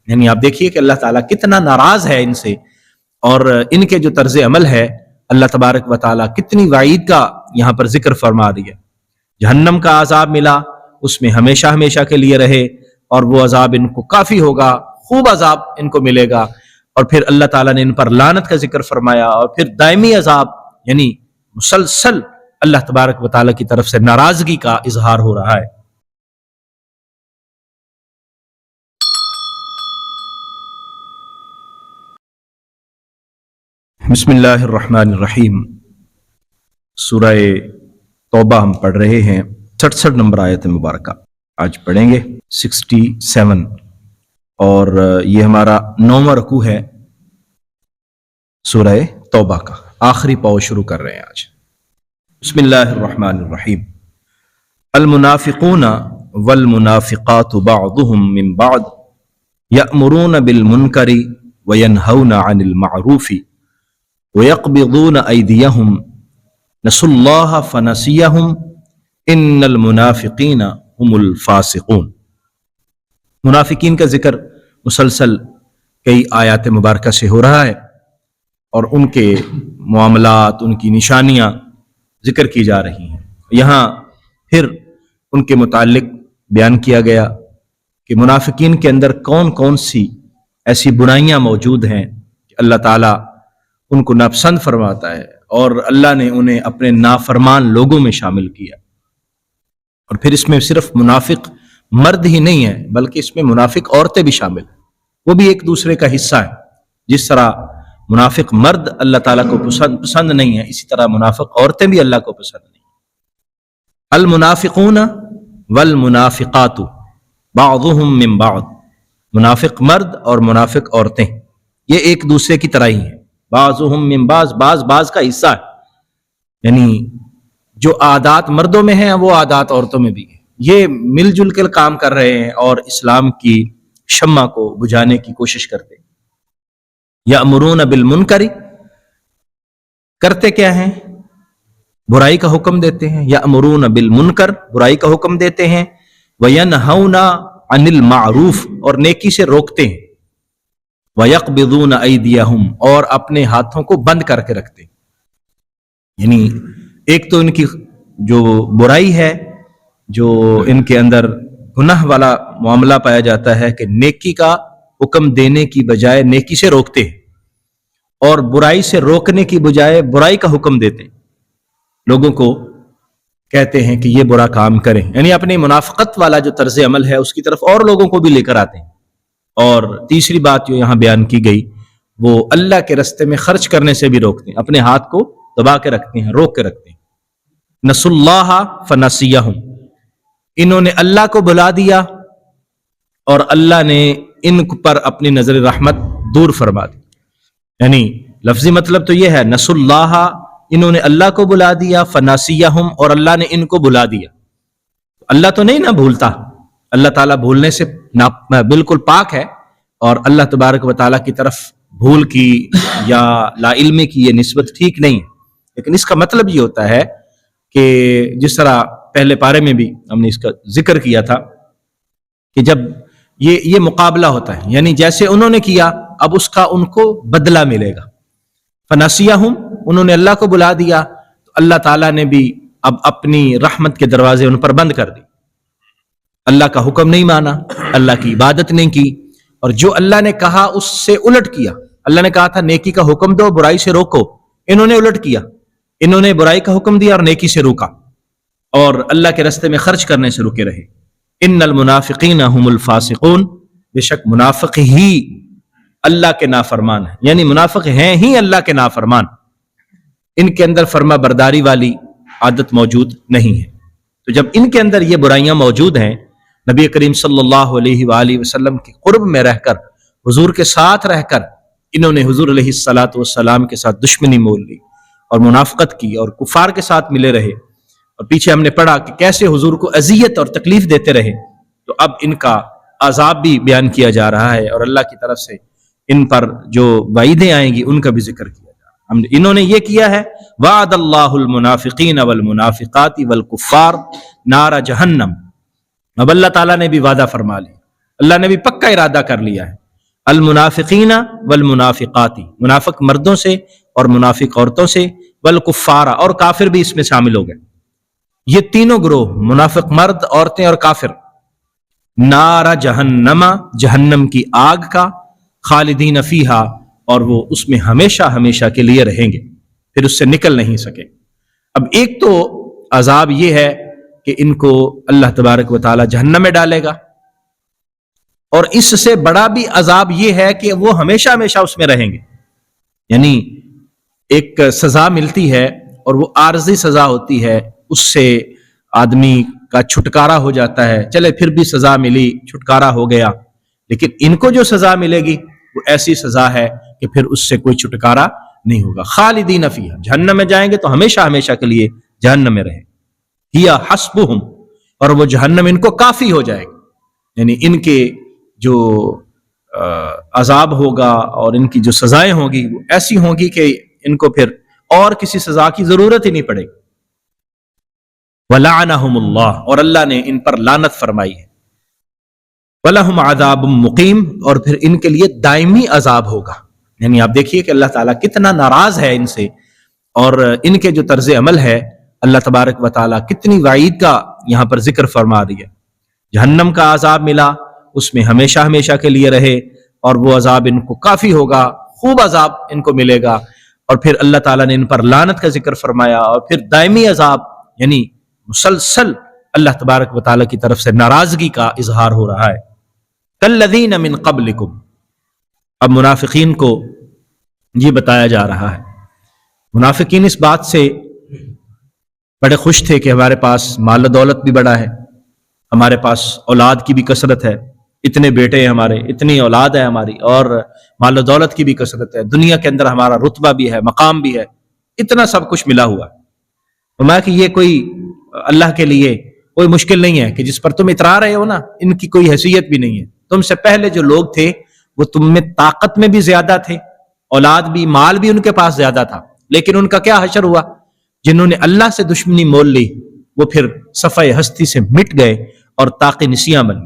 یعنی آپ دیکھیے کہ اللہ تعالیٰ کتنا ناراض ہے ان سے، اور ان کے جو طرز عمل ہے اللہ تبارک و تعالیٰ کتنی وعید کا یہاں پر ذکر فرما رہی ہے۔ جہنم کا عذاب ملا، اس میں ہمیشہ ہمیشہ کے لیے رہے، اور وہ عذاب ان کو کافی ہوگا، خوب عذاب ان کو ملے گا، اور پھر اللہ تعالیٰ نے ان پر لعنت کا ذکر فرمایا، اور پھر دائمی عذاب، یعنی مسلسل اللہ تبارک و تعالیٰ کی طرف سے ناراضگی کا اظہار ہو رہا ہے۔ بسم اللہ الرحمن الرحیم۔ سورہ توبہ ہم پڑھ رہے ہیں، 67 نمبر آیت مبارکہ آج پڑھیں گے، 67، اور یہ ہمارا 9واں رکوع ہے سورہ توبہ کا، آخری پاؤ شروع کر رہے ہیں آج۔ بسم اللہ الرحمن الرحیم۔ المنافقون والمنافقات بعضهم من بعض یأمرون بالمنکر وینہون عن المعروف وَيَقْبِضُونَ أَيْدِيَهُمْ نَسُوا اللَّهَ فَنَسِيَهُمْ إِنَّ الْمُنَافِقِينَ هُمُ الْفَاسِقُونَ۔ منافقین کا ذکر مسلسل کئی آیات مبارکہ سے ہو رہا ہے، اور ان کے معاملات، ان کی نشانیاں ذکر کی جا رہی ہیں۔ یہاں پھر ان کے متعلق بیان کیا گیا کہ منافقین کے اندر کون کون سی ایسی برائیاں موجود ہیں کہ اللہ تعالیٰ ان کو ناپسند فرماتا ہے، اور اللہ نے انہیں اپنے نافرمان لوگوں میں شامل کیا۔ اور پھر اس میں صرف منافق مرد ہی نہیں ہے، بلکہ اس میں منافق عورتیں بھی شامل ہیں، وہ بھی ایک دوسرے کا حصہ ہیں۔ جس طرح منافق مرد اللہ تعالیٰ کو پسند نہیں ہے، اسی طرح منافق عورتیں بھی اللہ کو پسند نہیں ہیں۔ المنافقون والمنافقات بعضهم من بعض، منافق مرد اور منافق عورتیں یہ ایک دوسرے کی طرح ہی ہیں۔ بعضهم من بعض، بعض کا حصہ ہے، یعنی جو عادات مردوں میں ہیں وہ عادات عورتوں میں بھی ہیں، یہ مل جل کر کام کر رہے ہیں اور اسلام کی شمع کو بجھانے کی کوشش کرتے ہیں۔ یأمرون بالمنکر، کرتے کیا ہیں؟ برائی کا حکم دیتے ہیں۔ یأمرون بالمنکر، برائی کا حکم دیتے ہیں، وینہون عن المعروف، اور نیکی سے روکتے ہیں، وَيَقْبِضُونَ أَيْدِيَهُمْ، اور اپنے ہاتھوں کو بند کر کے رکھتے ہیں۔ یعنی ایک تو ان کی جو برائی ہے، جو ان کے اندر گناہ والا معاملہ پایا جاتا ہے کہ نیکی کا حکم دینے کی بجائے نیکی سے روکتے ہیں، اور برائی سے روکنے کی بجائے برائی کا حکم دیتے ہیں، لوگوں کو کہتے ہیں کہ یہ برا کام کریں، یعنی اپنی منافقت والا جو طرز عمل ہے اس کی طرف اور لوگوں کو بھی لے کر آتے ہیں۔ اور تیسری بات جو یہاں بیان کی گئی وہ اللہ کے رستے میں خرچ کرنے سے بھی روکتے ہیں، اپنے ہاتھ کو دبا کے رکھتے ہیں، روک کے رکھتے ہیں۔ نسوا اللہ فنسیہم، انہوں نے اللہ کو بھلا دیا اور اللہ نے ان پر اپنی نظر رحمت دور فرما دی۔ یعنی لفظی مطلب تو یہ ہے، نسوا اللہ، انہوں نے اللہ کو بھلا دیا، فنسیہم، اور اللہ نے ان کو بھلا دیا۔ اللہ تو نہیں نہ بھولتا، اللہ تعالیٰ بھولنے سے بالکل پاک ہے، اور اللہ تبارک و تعالیٰ کی طرف بھول کی یا لا علمی کی یہ نسبت ٹھیک نہیں ہے۔ لیکن اس کا مطلب یہ ہوتا ہے کہ جس طرح پہلے پارے میں بھی ہم نے اس کا ذکر کیا تھا کہ جب یہ مقابلہ ہوتا ہے، یعنی جیسے انہوں نے کیا اب اس کا ان کو بدلہ ملے گا۔ فنسیہم، انہوں نے اللہ کو بلا دیا تو اللہ تعالیٰ نے بھی اب اپنی رحمت کے دروازے ان پر بند کر دی۔ اللہ کا حکم نہیں مانا، اللہ کی عبادت نہیں کی، اور جو اللہ نے کہا اس سے الٹ کیا۔ اللہ نے کہا تھا نیکی کا حکم دو، برائی سے روکو، انہوں نے الٹ کیا، انہوں نے برائی کا حکم دیا اور نیکی سے روکا، اور اللہ کے راستے میں خرچ کرنے سے رکے رہے۔ ان المنافقین هم الفاسقون، بے شک منافق ہی اللہ کے نافرمان ہیں، یعنی منافق ہیں ہی اللہ کے نافرمان، ان کے اندر فرما برداری والی عادت موجود نہیں ہے۔ تو جب ان کے اندر یہ برائیاں موجود ہیں، نبی کریم صلی اللہ علیہ وآلہ وسلم کے قرب میں رہ کر، حضور کے ساتھ رہ کر، انہوں نے حضور علیہ الصلاۃ والسلام کے ساتھ دشمنی مول لی اور منافقت کی اور کفار کے ساتھ ملے رہے، اور پیچھے ہم نے پڑھا کہ کیسے حضور کو اذیت اور تکلیف دیتے رہے۔ تو اب ان کا عذاب بھی بیان کیا جا رہا ہے، اور اللہ کی طرف سے ان پر جو وعیدیں آئیں گی ان کا بھی ذکر کیا جا رہا ہے۔ انہوں نے یہ کیا ہے، وعد اللہ المنافقین والمنافقات والکفار نار جہنم، اب اللہ تعالیٰ نے بھی وعدہ فرما لیا، اللہ نے بھی پکا ارادہ کر لیا ہے المنافقین والمنافقات، منافق مردوں سے اور منافق عورتوں سے، والکفار، اور کافر بھی اس میں شامل ہو گئے. یہ تینوں گروہ، منافق مرد، عورتیں اور کافر، نار جہنم، جہنم کی آگ کا، خالدین فیہا، اور وہ اس میں ہمیشہ ہمیشہ کے لیے رہیں گے، پھر اس سے نکل نہیں سکے. اب ایک تو عذاب یہ ہے کہ ان کو اللہ تبارک و تعالی جہنم میں ڈالے گا، اور اس سے بڑا بھی عذاب یہ ہے کہ وہ ہمیشہ ہمیشہ اس میں رہیں گے. یعنی ایک سزا ملتی ہے اور وہ عارضی سزا ہوتی ہے، اس سے آدمی کا چھٹکارا ہو جاتا ہے، چلے پھر بھی سزا ملی، چھٹکارا ہو گیا. لیکن ان کو جو سزا ملے گی وہ ایسی سزا ہے کہ پھر اس سے کوئی چھٹکارا نہیں ہوگا. خالدین فیہا، جہنم میں جائیں گے تو ہمیشہ ہمیشہ کے لیے جہنم میں رہیں. ہی حسبہم، اور وہ جہنم ان کو کافی ہو جائے گا. یعنی ان کے جو عذاب ہوگا اور ان کی جو سزائیں ہوں گی وہ ایسی ہوں گی کہ ان کو پھر اور کسی سزا کی ضرورت ہی نہیں پڑے گی. وَلَعَنَهُمُ اللَّهُ، اور اللہ نے ان پر لعنت فرمائی ہے. وَلَهُمْ عَذَابٌ مُقِيمٌ، اور پھر ان کے لیے دائمی عذاب ہوگا. یعنی آپ دیکھیے کہ اللہ تعالیٰ کتنا ناراض ہے ان سے، اور ان کے جو طرز عمل ہے اللہ تبارک و تعالیٰ کتنی وعید کا یہاں پر ذکر فرما رہی ہے. جہنم کا عذاب ملا، اس میں ہمیشہ ہمیشہ کے لیے رہے، اور وہ عذاب ان کو کافی ہوگا، خوب عذاب ان کو ملے گا. اور پھر اللہ تعالیٰ نے ان پر لعنت کا ذکر فرمایا، اور پھر دائمی عذاب، یعنی مسلسل اللہ تبارک و تعالیٰ کی طرف سے ناراضگی کا اظہار ہو رہا ہے. کالذین من قبلکم، اب منافقین کو یہ بتایا جا رہا ہے. منافقین اس بات سے بڑے خوش تھے کہ ہمارے پاس مال و دولت بھی بڑا ہے، ہمارے پاس اولاد کی بھی کثرت ہے، اتنے بیٹے ہیں ہمارے، اتنی اولاد ہے ہماری، اور مال و دولت کی بھی کثرت ہے، دنیا کے اندر ہمارا رتبہ بھی ہے، مقام بھی ہے، اتنا سب کچھ ملا ہوا ہے. میں کہ یہ کوئی اللہ کے لیے کوئی مشکل نہیں ہے کہ جس پر تم اترا رہے ہو نا، ان کی کوئی حیثیت بھی نہیں ہے. تم سے پہلے جو لوگ تھے وہ تم میں طاقت میں بھی زیادہ تھے، اولاد بھی، مال بھی ان کے پاس زیادہ تھا، لیکن ان کا کیا حشر ہوا؟ جنہوں نے اللہ سے دشمنی مول لی وہ پھر صفحہ ہستی سے مٹ گئے اور طاق نسیاں بن.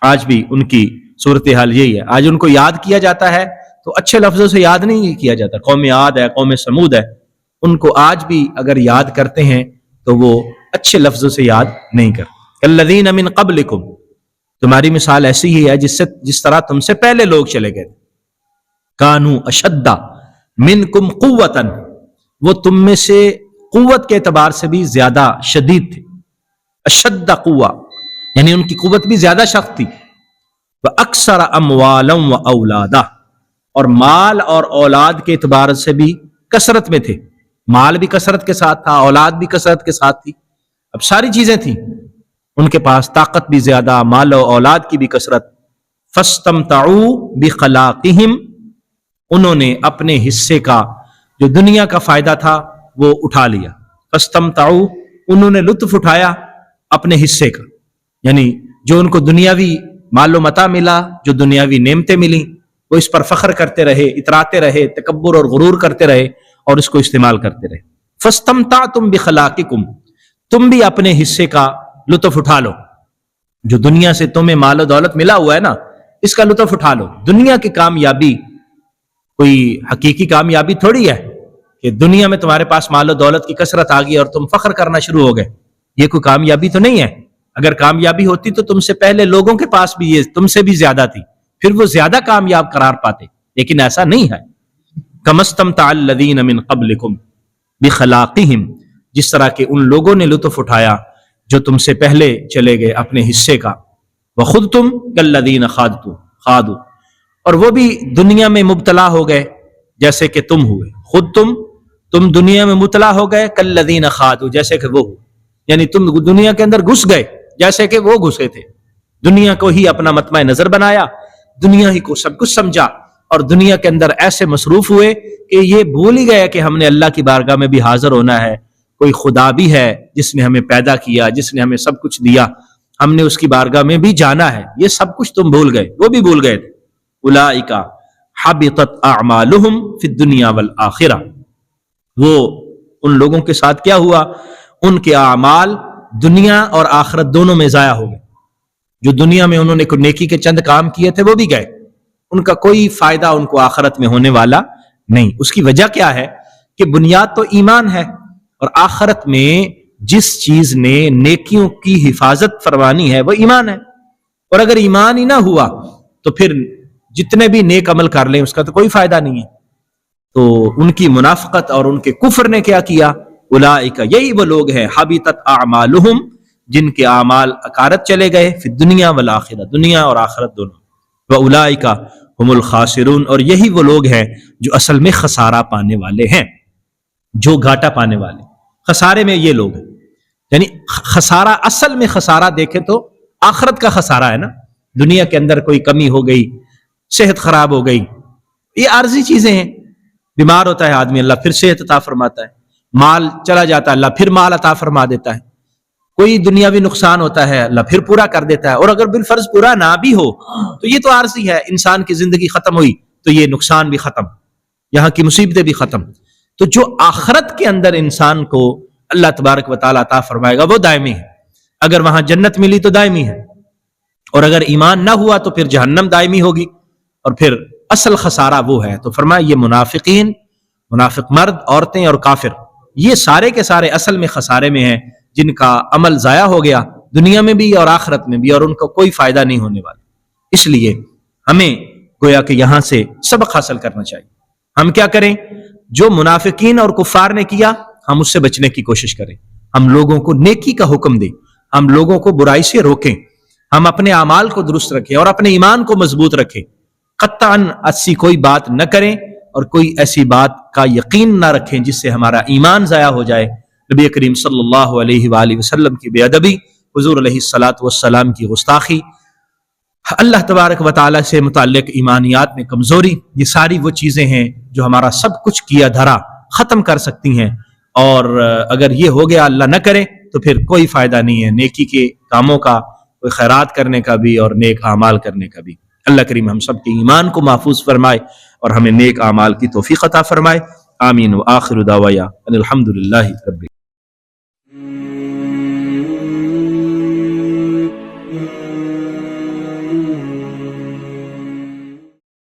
آج بھی ان کی صورتحال یہی ہے. آج ان کو یاد کیا جاتا ہے تو اچھے لفظوں سے یاد نہیں کیا جاتا. قوم عاد ہے، قوم سمود ہے، ان کو آج بھی اگر یاد کرتے ہیں تو وہ اچھے لفظوں سے یاد نہیں کرتے. الذین من قبلکم، تمہاری مثال ایسی ہی ہے جس طرح تم سے پہلے لوگ چلے گئے. کانوا اشد منکم قوتا، وہ تم میں سے قوت کے اعتبار سے بھی زیادہ شدید تھے. اشد قوہ یعنی ان کی قوت بھی زیادہ سخت تھی. وَأَكْثَرَ أَمْوَالًا وَأَوْلَادًا، اور مال اور اولاد کے اعتبار سے بھی کثرت میں تھے. مال بھی کثرت کے ساتھ تھا، اولاد بھی کثرت کے ساتھ تھی. اب ساری چیزیں تھیں ان کے پاس، طاقت بھی زیادہ، مال و اولاد کی بھی کثرت. فَاسْتَمْتَعُوا بِخَلَاقِهِمْ، انہوں نے اپنے حصے کا جو دنیا کا فائدہ تھا وہ اٹھا لیا. فَاسْتَمْتَعُوا، انہوں نے لطف اٹھایا اپنے حصے کا، یعنی جو ان کو دنیاوی مال و متاع ملا، جو دنیاوی نعمتیں ملی، وہ اس پر فخر کرتے رہے، اتراتے رہے، تکبر اور غرور کرتے رہے اور اس کو استعمال کرتے رہے. فَاسْتَمْتَعْتُمْ بِخَلَاقِكُمْ، تم بھی اپنے حصے کا لطف اٹھا لو. جو دنیا سے تمہیں مال و دولت ملا ہوا ہے نا، اس کا لطف اٹھا لو. دنیا کی کامیابی کوئی حقیقی کامیابی تھوڑی ہے کہ دنیا میں تمہارے پاس مال و دولت کی کثرت آ گئی اور تم فخر کرنا شروع ہو گئے. یہ کوئی کامیابی تو نہیں ہے. اگر کامیابی ہوتی تو تم سے پہلے لوگوں کے پاس بھی یہ تم سے بھی زیادہ تھی، پھر وہ زیادہ کامیاب قرار پاتے، لیکن ایسا نہیں ہے. كَمَا اسْتَمْتَعَ الَّذِينَ مِنْ قَبْلِكُمْ بِخَلَاقِهِمْ، جس طرح کہ ان لوگوں نے لطف اٹھایا جو تم سے پہلے چلے گئے اپنے حصے کا. وَخُذْتُمْ كَالَّذِينَ خَاضُوا، اور وہ بھی دنیا میں مبتلا ہو گئے جیسے کہ تم ہوئے. خود تم دنیا میں مبتلا ہو گئے، کالذین خاضوا، جیسے کہ وہ ہوئے. یعنی تم دنیا کے اندر گھس گئے جیسے کہ وہ گھسے تھے. دنیا کو ہی اپنا مطمع نظر بنایا، دنیا ہی کو سب کچھ سمجھا، اور دنیا کے اندر ایسے مصروف ہوئے کہ یہ بھول ہی گئے کہ ہم نے اللہ کی بارگاہ میں بھی حاضر ہونا ہے. کوئی خدا بھی ہے جس نے ہمیں پیدا کیا، جس نے ہمیں سب کچھ دیا، ہم نے اس کی بارگاہ میں بھی جانا ہے. یہ سب کچھ تم بھول گئے، وہ بھی بھول گئے تھے. اولئک حبطت اعمالهم فی الدنیا والآخرہ، وہ ان لوگوں کے ساتھ کیا ہوا؟ ان کے اعمال دنیا اور آخرت دونوں میں ضائع ہو گئے. جو دنیا میں انہوں نے کوئی نیکی کے چند کام کیے تھے وہ بھی گئے، ان کا کوئی فائدہ ان کو آخرت میں ہونے والا نہیں. اس کی وجہ کیا ہے کہ بنیاد تو ایمان ہے, اور آخرت میں جس چیز نے نیکیوں کی حفاظت فرمانی ہے وہ ایمان ہے, اور اگر ایمان ہی نہ ہوا تو پھر جتنے بھی نیک عمل کر لیں اس کا تو کوئی فائدہ نہیں ہے. تو ان کی منافقت اور ان کے کفر نے کیا کیا, اولئک, یہی وہ لوگ ہیں, حبطت اعمالہم, جن کے اعمال اکارت چلے گئے, فی الدنیا والآخرہ, دنیا اور آخرت دونوں, واولئک ہم الخاسرون, اور یہی وہ لوگ ہیں جو اصل میں خسارہ پانے والے ہیں, جو گھاٹا پانے والے. خسارے میں یہ لوگ ہیں, یعنی خسارہ, اصل میں خسارہ دیکھیں تو آخرت کا خسارہ ہے نا. دنیا کے اندر کوئی کمی ہو گئی, صحت خراب ہو گئی, یہ عارضی چیزیں ہیں. بیمار ہوتا ہے آدمی, اللہ پھر صحت عطا فرماتا ہے. مال چلا جاتا ہے, اللہ پھر مال عطا فرما دیتا ہے. کوئی دنیاوی نقصان ہوتا ہے, اللہ پھر پورا کر دیتا ہے. اور اگر بالفرض پورا نہ بھی ہو تو یہ تو عارضی ہے. انسان کی زندگی ختم ہوئی تو یہ نقصان بھی ختم, یہاں کی مصیبتیں بھی ختم. تو جو آخرت کے اندر انسان کو اللہ تبارک و تعالیٰ عطا فرمائے گا وہ دائمی ہے. اگر وہاں جنت ملی تو دائمی ہے, اور اگر ایمان نہ ہوا تو پھر جہنم دائمی ہوگی, اور پھر اصل خسارہ وہ ہے. تو فرمایا یہ منافقین, منافق مرد, عورتیں اور کافر, یہ سارے کے سارے اصل میں خسارے میں ہیں, جن کا عمل ضائع ہو گیا دنیا میں بھی اور آخرت میں بھی, اور ان کا کوئی فائدہ نہیں ہونے والا. اس لیے ہمیں گویا کہ یہاں سے سبق حاصل کرنا چاہیے. ہم کیا کریں؟ جو منافقین اور کفار نے کیا ہم اس سے بچنے کی کوشش کریں. ہم لوگوں کو نیکی کا حکم دیں, ہم لوگوں کو برائی سے روکیں, ہم اپنے اعمال کو درست رکھیں اور اپنے ایمان کو مضبوط رکھیں. قطعاً ایسی کوئی بات نہ کریں اور کوئی ایسی بات کا یقین نہ رکھیں جس سے ہمارا ایمان ضائع ہو جائے. نبی کریم صلی اللہ علیہ وآلہ وسلم کی بے ادبی, حضور علیہ الصلاۃ والسلام کی گستاخی, اللہ تبارک و تعالیٰ سے متعلق ایمانیات میں کمزوری, یہ ساری وہ چیزیں ہیں جو ہمارا سب کچھ کیا دھرا ختم کر سکتی ہیں. اور اگر یہ ہو گیا, اللہ نہ کرے, تو پھر کوئی فائدہ نہیں ہے نیکی کے کاموں کا, کوئی خیرات کرنے کا بھی اور نیک اعمال کرنے کا بھی. اللہ کریم ہم سب کے ایمان کو محفوظ فرمائے اور ہمیں نیک اعمال کی توفیق عطا فرمائے. آمین. وآخر دعوانا ان الحمد للہ رب